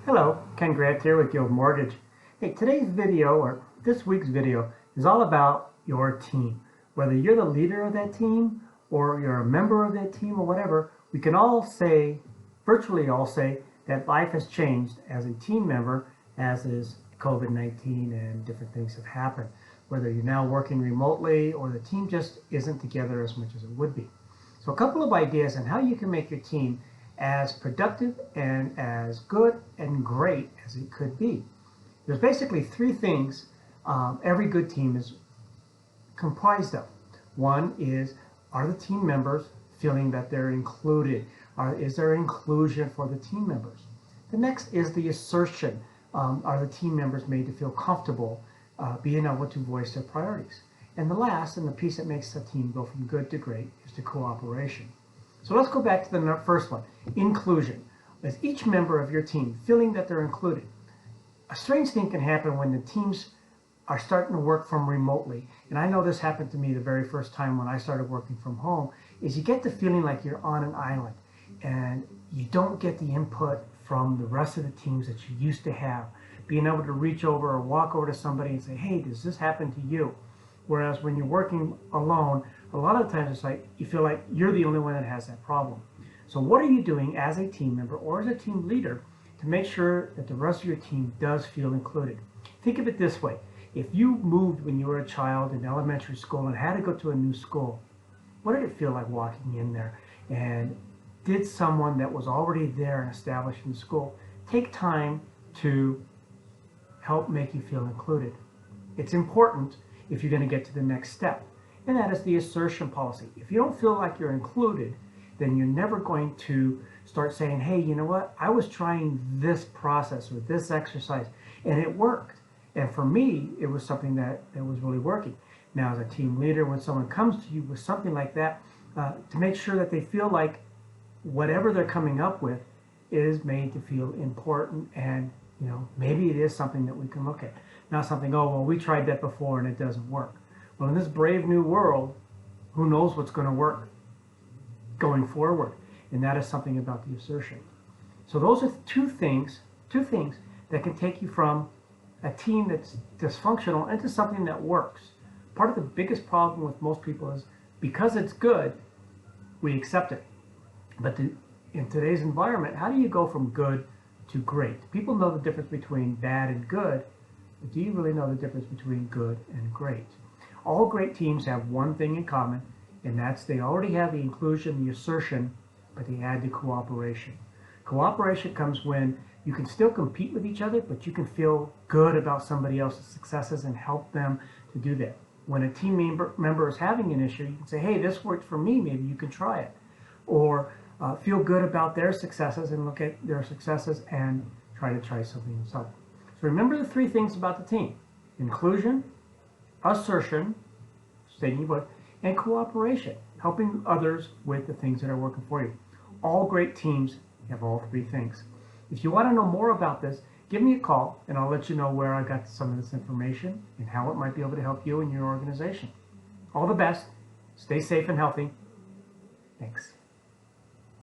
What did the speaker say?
Hello, Ken Grant here with Guild Mortgage. Hey, today's video, or this week's video, is all about your team. Whether you're the leader of that team, or you're a member of that team, or whatever, we can all say, virtually all say, that life has changed as a team member, as is COVID-19 and different things have happened. Whether you're now working remotely, or the team just isn't together as much as it would be. So a couple of ideas on how you can make your team as productive and as good and great as it could be. There's basically three things every good team is comprised of. One is, are the team members feeling that they're included? Is there inclusion for the team members? The next is the assertion. Are the team members made to feel comfortable being able to voice their priorities? And the last, and the piece that makes the team go from good to great, is the cooperation. So let's go back to the first one, inclusion. Is each member of your team feeling that they're included? A strange thing can happen when the teams are starting to work from remotely. And I know this happened to me the very first time when I started working from home, is you get the feeling like you're on an island and you don't get the input from the rest of the teams that you used to have. Being able to reach over or walk over to somebody and say, hey, does this happen to you? Whereas when you're working alone, a lot of times it's like you feel like you're the only one that has that problem. So what are you doing as a team member or as a team leader to make sure that the rest of your team does feel included? Think of it this way. If you moved when you were a child in elementary school and had to go to a new school, what did it feel like walking in there? And did someone that was already there and established in the school take time to help make you feel included? It's important if you're going to get to the next step, and that is the assertion policy. If you don't feel like you're included, then you're never going to start saying, hey, you know what, I was trying this process or this exercise and it worked. And for me, it was something that was really working. Now, as a team leader, when someone comes to you with something like that, to make sure that they feel like whatever they're coming up with is made to feel important, and maybe it is something that we can look at. Not something, oh, well, we tried that before and it doesn't work. Well, in this brave new world, who knows what's going to work going forward? And that is something about the assertion. So those are two things that can take you from a team that's dysfunctional into something that works. Part of the biggest problem with most people is because it's good, we accept it. But in today's environment, how do you go from good to great? People know the difference between bad and good, but do you really know the difference between good and great? All great teams have one thing in common, and that's they already have the inclusion, the assertion, but they add the cooperation. Cooperation comes when you can still compete with each other, but you can feel good about somebody else's successes and help them to do that. When a team member is having an issue, you can say, hey, this worked for me, maybe you can try it. Or feel good about their successes and look at their successes and try something yourself. So remember the three things about the team: inclusion, assertion, stating your voice, and cooperation, helping others with the things that are working for you. All great teams have all three things. If you want to know more about this, give me a call and I'll let you know where I got some of this information and how it might be able to help you and your organization. All the best. Stay safe and healthy. Thanks.